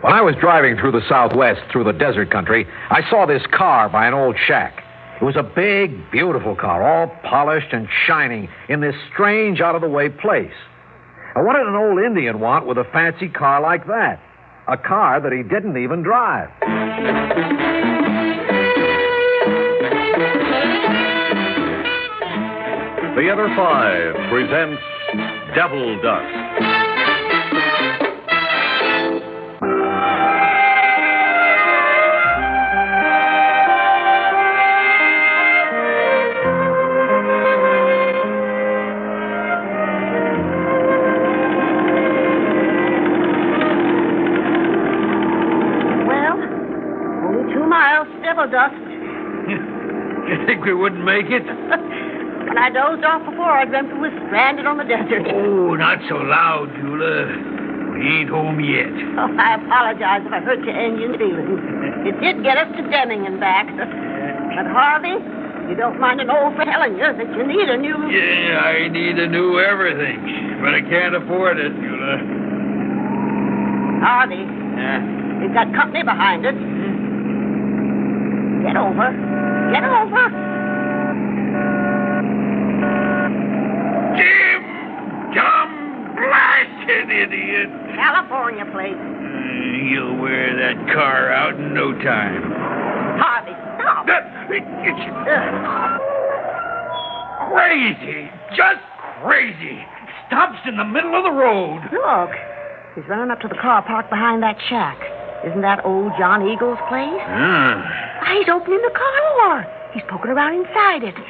When I was driving through the Southwest, through the desert country, I saw this car by an old shack. It was a big, beautiful car, all polished and shining in this strange, out-of-the-way place. And what did an old Indian want with a fancy car like that? A car that he didn't even drive. Theater 5 presents Devil Dust. Dust. You think we wouldn't make it? When I dozed off before, I dreamt we were stranded on the desert. Oh, not so loud, Beulah. We ain't home yet. Oh, I apologize if I hurt your Indian feelings. It did get us to Deming and back. But, Harvey, you don't mind an old friend telling you that you need a new... Yeah, I need a new everything. But I can't afford it, Beulah. Harvey, we've got company behind us. Get over. Get over. Jim! Dumb, blasted idiot. California plate. You'll wear that car out in no time. Harvey, stop. It's crazy. Just crazy. Stops in the middle of the road. Look. He's running up to the car parked behind that shack. Isn't that old John Eagle's place? He's opening the car door. He's poking around inside it. Oh,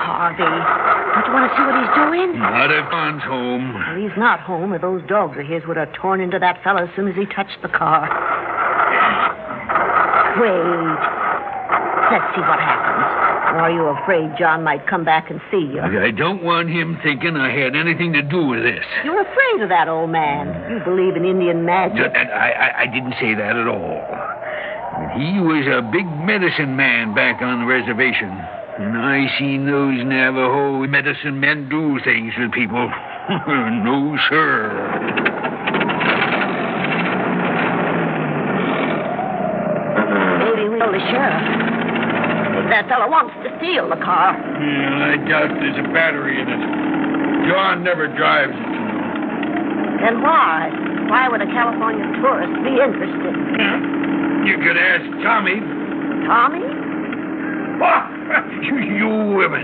Harvey, don't you want to see what he's doing? Not if John's home. Well, he's not home, or those dogs of his would have torn into that fellow as soon as he touched the car. Wait. Let's see what happens. Or are you afraid John might come back and see you? I don't want him thinking I had anything to do with this. You're afraid of that old man. You believe in Indian magic. I didn't say that at all. He was a big medicine man back on the reservation. And I seen those Navajo medicine men do things with people. No, sir. Maybe we'll tell the sheriff. If that fellow wants to steal the car. Yeah, I doubt there's a battery in it. John never drives it. Then why? Why would a California tourist be interested? You could ask Tommy. Tommy? Oh, you women.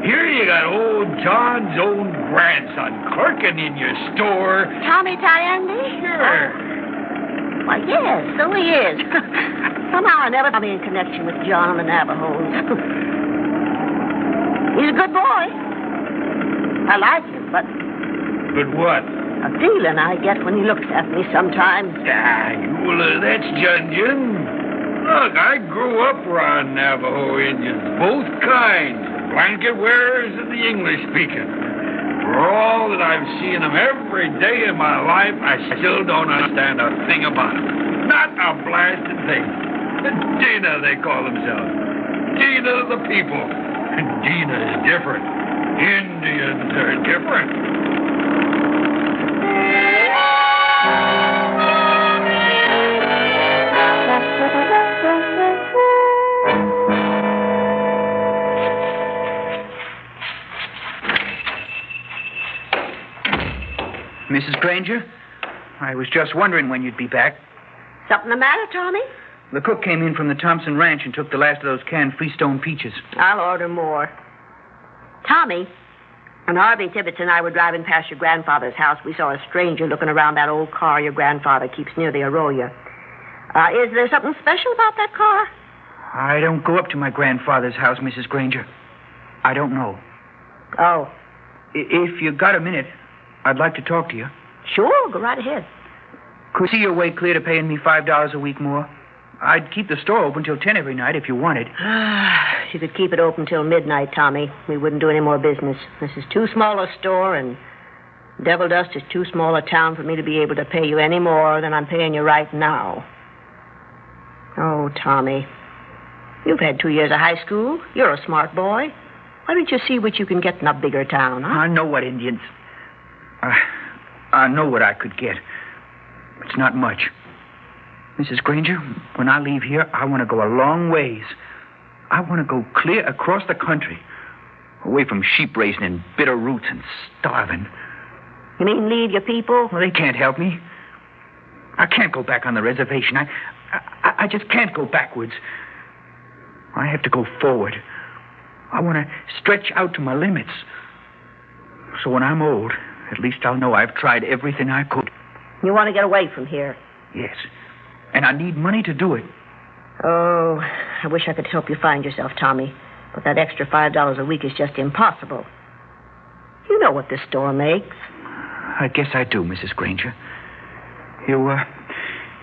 Here you got old John's own grandson clerking in your store. Tommy Tyandi? Sure. Why, yes, so he is. Somehow I never thought him in connection with John and the Navajos. He's a good boy. I like him, but... But what? A feeling I get when he looks at me sometimes. Well, that's Jun. Look, I grew up around Navajo Indians, both kinds, the blanket wearers and the English speaking. For all that I've seen them every day of my life, I still don't understand a thing about them. Not a blasted thing. Dina, they call themselves. Dina the people. Dina is different. Indians are different. Mrs. Granger, I was just wondering when you'd be back. Something the matter, Tommy? The cook came in from the Thompson Ranch and took the last of those canned Freestone peaches. I'll order more. Tommy, when Harvey Tibbetts and I were driving past your grandfather's house, we saw a stranger looking around that old car your grandfather keeps near the arroyo. Is there something special about that car? I don't go up to my grandfather's house, Mrs. Granger. I don't know. Oh. If you got a minute, I'd like to talk to you. Sure, go right ahead. Could you see your way clear to paying me $5 a week more? I'd keep the store open till 10 every night if you wanted. You could keep it open till midnight, Tommy. We wouldn't do any more business. This is too small a store, and Devil Dust is too small a town for me to be able to pay you any more than I'm paying you right now. Oh, Tommy, you've had 2 years of high school. You're a smart boy. Why don't you see what you can get in a bigger town, huh? I know what Indians... I know what I could get. It's not much. Mrs. Granger, when I leave here, I want to go a long ways. I want to go clear across the country, away from sheep raising and bitter roots and starving. You mean leave your people? Well, they can't help me. I can't go back on the reservation. I just can't go backwards. I have to go forward. I want to stretch out to my limits. So when I'm old, at least I'll know I've tried everything I could. You want to get away from here? Yes. And I need money to do it. Oh, I wish I could help you find yourself, Tommy. But that extra $5 a week is just impossible. You know what this store makes. I guess I do, Mrs. Granger. You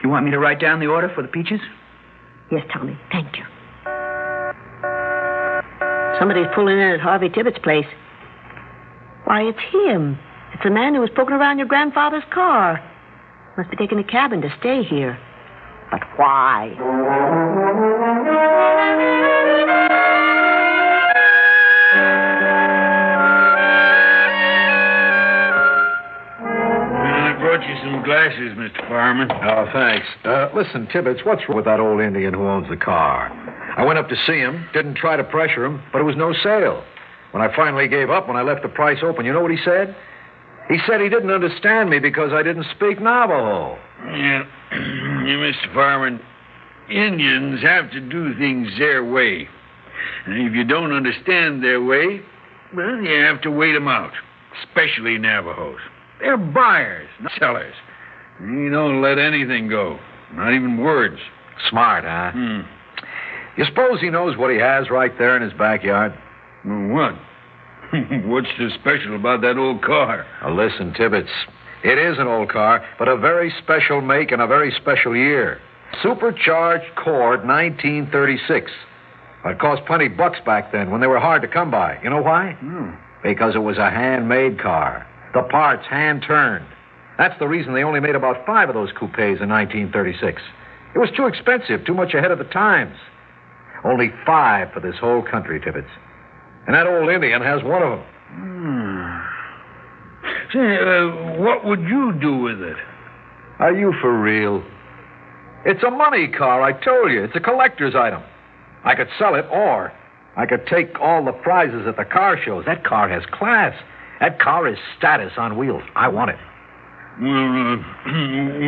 want me to write down the order for the peaches? Yes, Tommy. Thank you. Somebody's pulling in at Harvey Tibbetts' place. Why, it's him. It's the man who was poking around your grandfather's car. Must be taking a cabin to stay here. But why? I brought you some glasses, Mr. Fireman. Oh, thanks. Listen, Tibbetts, what's wrong with that old Indian who owns the car? I went up to see him, didn't try to pressure him, but it was no sale. When I finally gave up, when I left the price open, you know what he said? He said he didn't understand me because I didn't speak Navajo. Yeah, Mr. Fireman, Indians have to do things their way. And if you don't understand their way, well, you have to wait them out, especially Navajos. They're buyers, not sellers. You don't let anything go, not even words. Smart, huh? You suppose he knows what he has right there in his backyard? What? What's so special about that old car? Now, listen, Tibbetts. It is an old car, but a very special make and a very special year. Supercharged Cord 1936. It cost plenty bucks back then when they were hard to come by. You know why? Because it was a handmade car. The parts hand-turned. That's the reason they only made about 5 of those coupes in 1936. It was too expensive, too much ahead of the times. Only 5 for this whole country, Tibbetts. And that old Indian has one of them. Say, what would you do with it? Are you for real? It's a money car, I told you. It's a collector's item. I could sell it, or I could take all the prizes at the car shows. That car has class. That car is status on wheels. I want it. Well,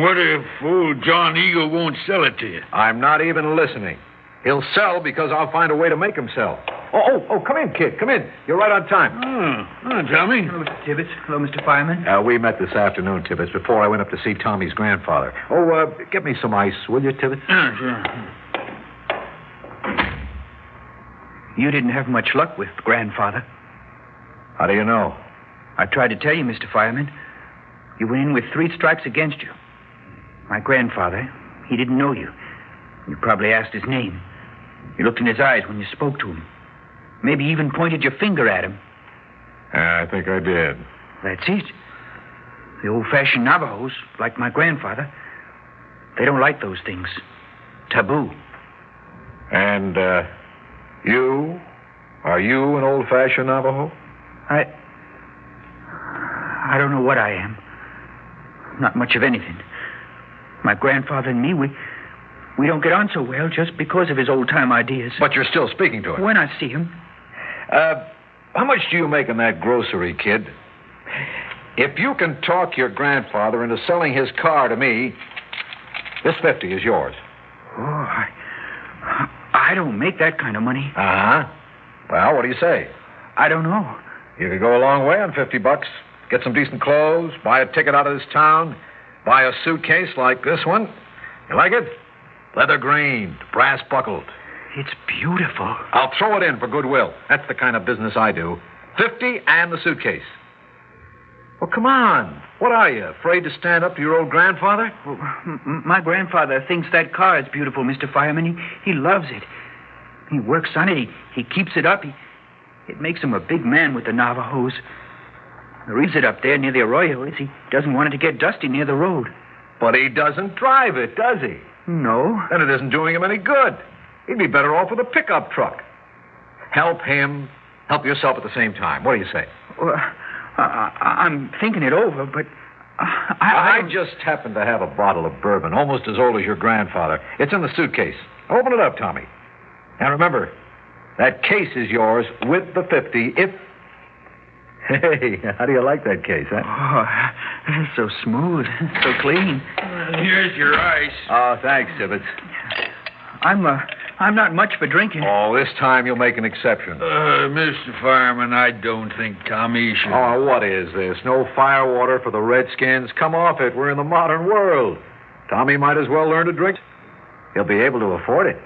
what if old John Eagle won't sell it to you? I'm not even listening. He'll sell because I'll find a way to make him sell. Oh, come in, kid. Come in. You're right on time. Tommy. Hello, Mr. Tibbetts. Hello, Mr. Fireman. We met this afternoon, Tibbetts, before I went up to see Tommy's grandfather. Get me some ice, will you, Tibbetts? Sure. You didn't have much luck with grandfather. How do you know? I tried to tell you, Mr. Fireman. You went in with 3 strikes against you. My grandfather, he didn't know you. You probably asked his name. You looked in his eyes when you spoke to him. Maybe even pointed your finger at him. I think I did. That's it. The old-fashioned Navajos, like my grandfather, they don't like those things. Taboo. And, you? Are you an old-fashioned Navajo? I don't know what I am. Not much of anything. My grandfather and me, we don't get on so well just because of his old-time ideas. But you're still speaking to him. When I see him. How much do you make in that grocery, kid? If you can talk your grandfather into selling his car to me, this 50 is yours. Oh, I don't make that kind of money. Uh-huh. Well, what do you say? I don't know. You could go a long way on $50. Get some decent clothes, buy a ticket out of this town, buy a suitcase like this one. You like it? Leather grained, brass buckled. It's beautiful. I'll throw it in for goodwill. That's the kind of business I do. 50 and the suitcase. Well, come on. What are you, afraid to stand up to your old grandfather? Well, my grandfather thinks that car is beautiful, Mr. Fireman. He loves it. He works on it. He keeps it up. It makes him a big man with the Navajos. The reason up there near the arroyo is he doesn't want it to get dusty near the road. But he doesn't drive it, does he? No. Then it isn't doing him any good. He'd be better off with a pickup truck. Help him. Help yourself at the same time. What do you say? Well, I'm thinking it over, but I just happen to have a bottle of bourbon, almost as old as your grandfather. It's in the suitcase. Open it up, Tommy. And remember, that case is yours with the 50 if... Hey, how do you like that case, huh? Oh, it's so smooth, so clean. Here's your ice. Oh, thanks, Tibbets. I'm not much for drinking. Oh, this time you'll make an exception. Mr. Fireman, I don't think Tommy should... Oh, what is this? No firewater for the Redskins? Come off it. We're in the modern world. Tommy might as well learn to drink. He'll be able to afford it.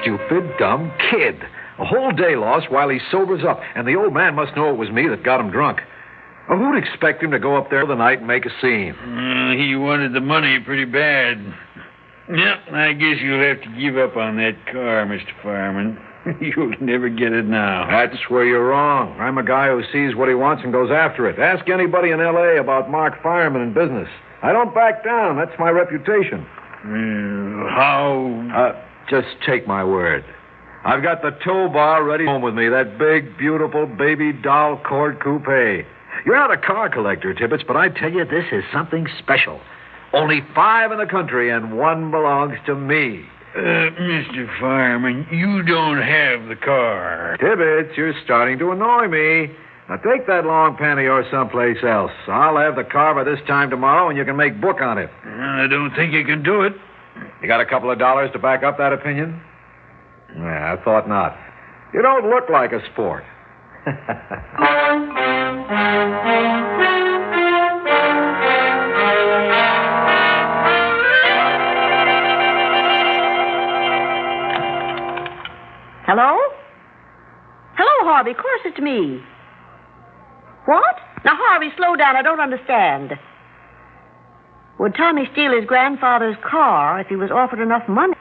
Stupid, dumb kid. A whole day lost while he sobers up, and the old man must know it was me that got him drunk. Well, who'd expect him to go up there the night and make a scene? He wanted the money pretty bad. Yep, I guess you'll have to give up on that car, Mr. Fireman. You'll never get it now. That's where you're wrong. I'm a guy who sees what he wants and goes after it. Ask anybody in L.A. about Mark Fireman in business. I don't back down. That's my reputation. How... Just take my word. I've got the tow bar ready home with me, that big, beautiful baby doll Cord coupe. You're not a car collector, Tibbets, but I tell you, this is something special. Only 5 in the country, and 1 belongs to me. Mr. Fireman, you don't have the car. Tibbets, you're starting to annoy me. Now take that long pen of yours someplace else. I'll have the car by this time tomorrow, and you can make book on it. I don't think you can do it. You got a couple of dollars to back up that opinion? Yeah, I thought not. You don't look like a sport. Hello? Hello, Harvey. Of course it's me. What? Now, Harvey, slow down. I don't understand. Would Tommy steal his grandfather's car if he was offered enough money?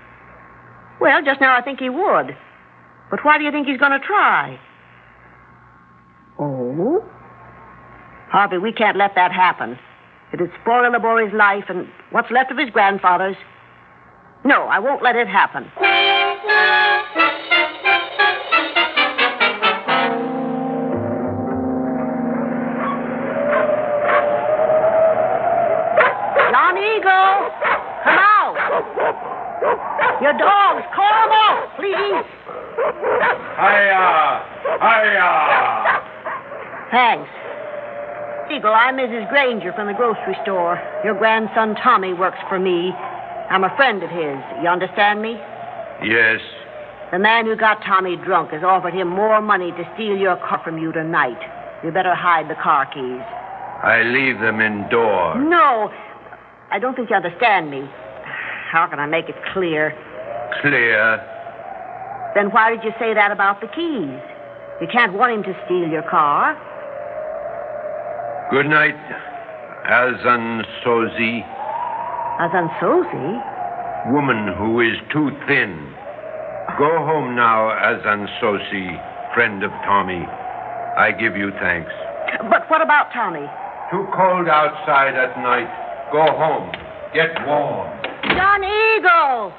Well, just now I think he would. But why do you think he's going to try? Oh? Harvey, we can't let that happen. It'd spoil the boy's life and what's left of his grandfather's. No, I won't let it happen. Eagle, come out. Your dogs, call them out, please. Hiya! Thanks. Eagle, I'm Mrs. Granger from the grocery store. Your grandson Tommy works for me. I'm a friend of his. You understand me? Yes. The man who got Tommy drunk has offered him more money to steal your car from you tonight. You better hide the car keys. I leave them indoors. No. I don't think you understand me. How can I make it clear? Clear? Then why did you say that about the keys? You can't want him to steal your car. Good night, Azan Sozi. Azan Sozi? Woman who is too thin. Go home now, Azan Sozi, friend of Tommy. I give you thanks. But what about Tommy? Too cold outside at night. Go home. Get warm. John Eagle!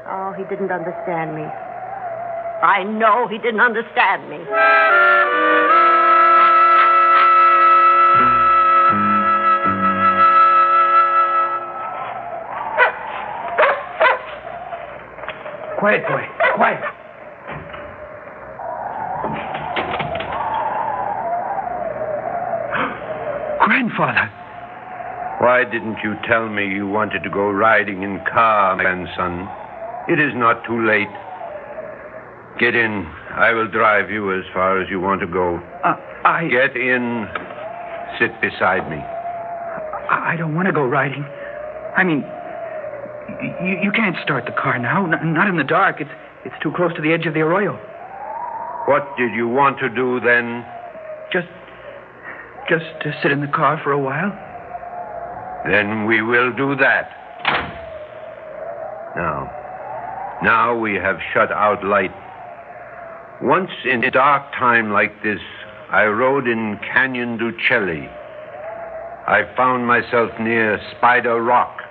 Oh, he didn't understand me. I know he didn't understand me. Quiet, boy. Quiet. Grandfather. Why didn't you tell me you wanted to go riding in car, grandson? It is not too late. Get in. I will drive you as far as you want to go. Get in. Sit beside me. I don't want to go riding. I mean, you can't start the car now. Not in the dark. It's too close to the edge of the arroyo. What did you want to do then? Just to sit in the car for a while. Then we will do that. Now, Now we have shut out light. Once in a dark time like this, I rode in Canyon du Celli. I found myself near Spider Rock.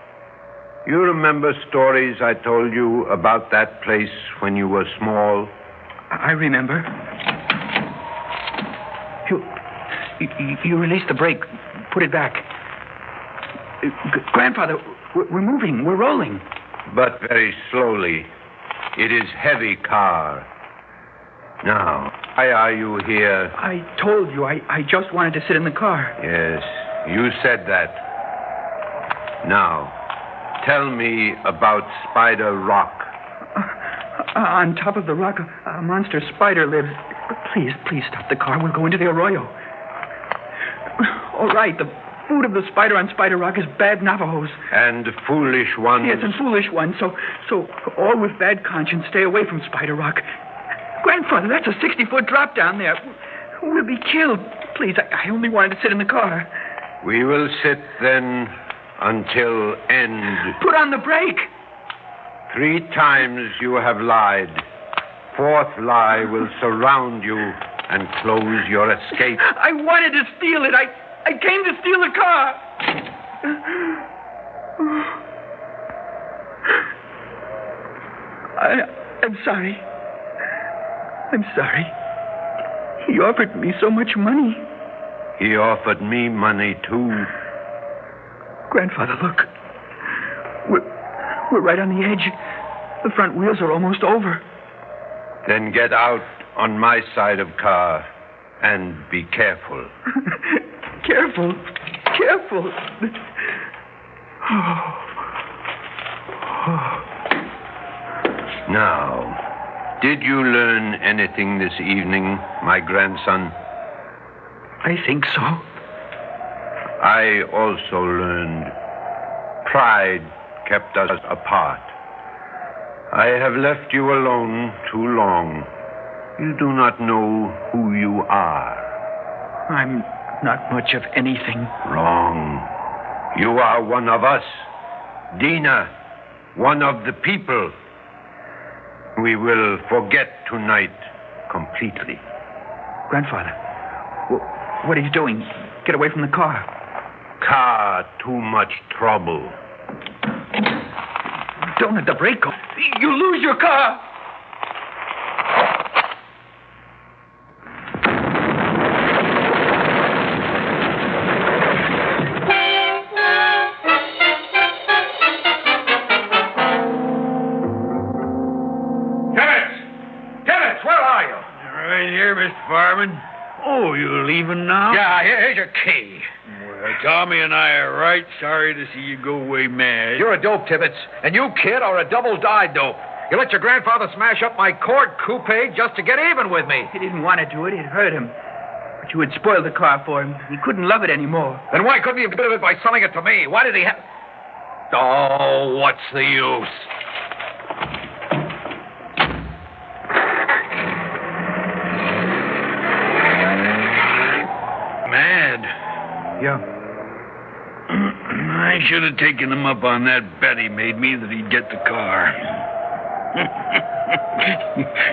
You remember stories I told you about that place when you were small? I remember. You released the brake. Put it back. Grandfather, we're moving. We're rolling. But very slowly. It is heavy car. Now, why are you here? I told you I just wanted to sit in the car. Yes, you said that. Now, tell me about Spider Rock. On top of the rock, a monster spider lives. Please stop the car. We'll go into the arroyo. All right, the food of the spider on Spider Rock is bad Navajos. And foolish ones. Yes, and foolish ones. So all with bad conscience stay away from Spider Rock. Grandfather, that's a 60-foot drop down there. We'll be killed. Please, I only wanted to sit in the car. We will sit then until end. Put on the brake. 3 times you have lied. 4th lie will surround you and close your escape. I wanted to steal it. I came to steal the car. I'm sorry. I'm sorry. He offered me so much money. He offered me money, too. Grandfather, look. We're right on the edge. The front wheels are almost over. Then get out on my side of car and be careful. Careful. Now, did you learn anything this evening, my grandson? I think so. I also learned. Pride kept us apart. I have left you alone too long. You do not know who you are. I'm not much of anything. Wrong. You are one of us. Dina, one of the people. We will forget tonight completely. Grandfather, what are you doing? Get away from the car. Car, too much trouble. Don't let the brake go. You lose your car. Tibbets, where are you? Right here, Mr. Farman. Oh, you're leaving now? Yeah, here's your key. Well, Tommy and I are right sorry to see you go away mad. You're a dope, Tibbets. And you, kid, are a double-dyed dope. You let your grandfather smash up my Court coupe just to get even with me. He didn't want to do it. It hurt him. But you had spoiled the car for him. He couldn't love it anymore. Then why couldn't he have got rid of it by selling it to me? Why did he have... Oh, what's the use? Mad. Yeah. I should have taken him up on that bet he made me that he'd get the car.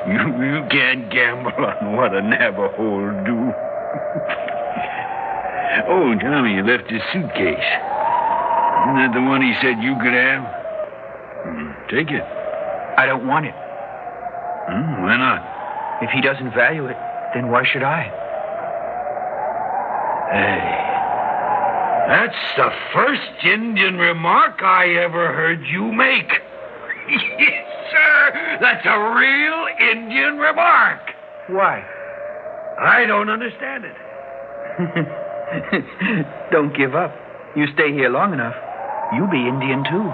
you can't gamble on what a Navajo'll do. Oh, Tommy, you left his suitcase. Isn't that the one he said you could have? Take it. I don't want it. Why not? If he doesn't value it, then why should I? Hey, that's the first Indian remark I ever heard you make. Yes, sir. That's a real Indian remark. Why? I don't understand it. Don't give up. You stay here long enough, you'll be Indian, too.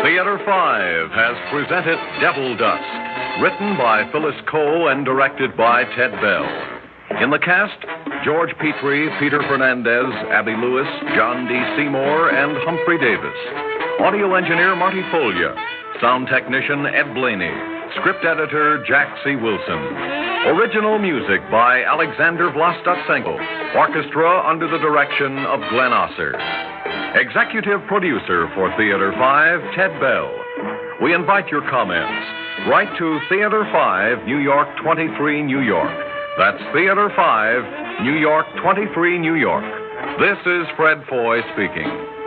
Theater 5 has presented Devil Dust, written by Phyllis Cole and directed by Ted Bell. In the cast, George Petrie, Peter Fernandez, Abby Lewis, John D. Seymour, and Humphrey Davis. Audio engineer Marty Folia. Sound technician Ed Blaney. Script editor Jack C. Wilson. Original music by Alexander Vlastotsenko. Orchestra under the direction of Glenn Osser. Executive producer for Theater 5, Ted Bell. We invite your comments. Write to Theater 5, New York 23, New York. That's Theater 5, New York 23, New York. This is Fred Foy speaking.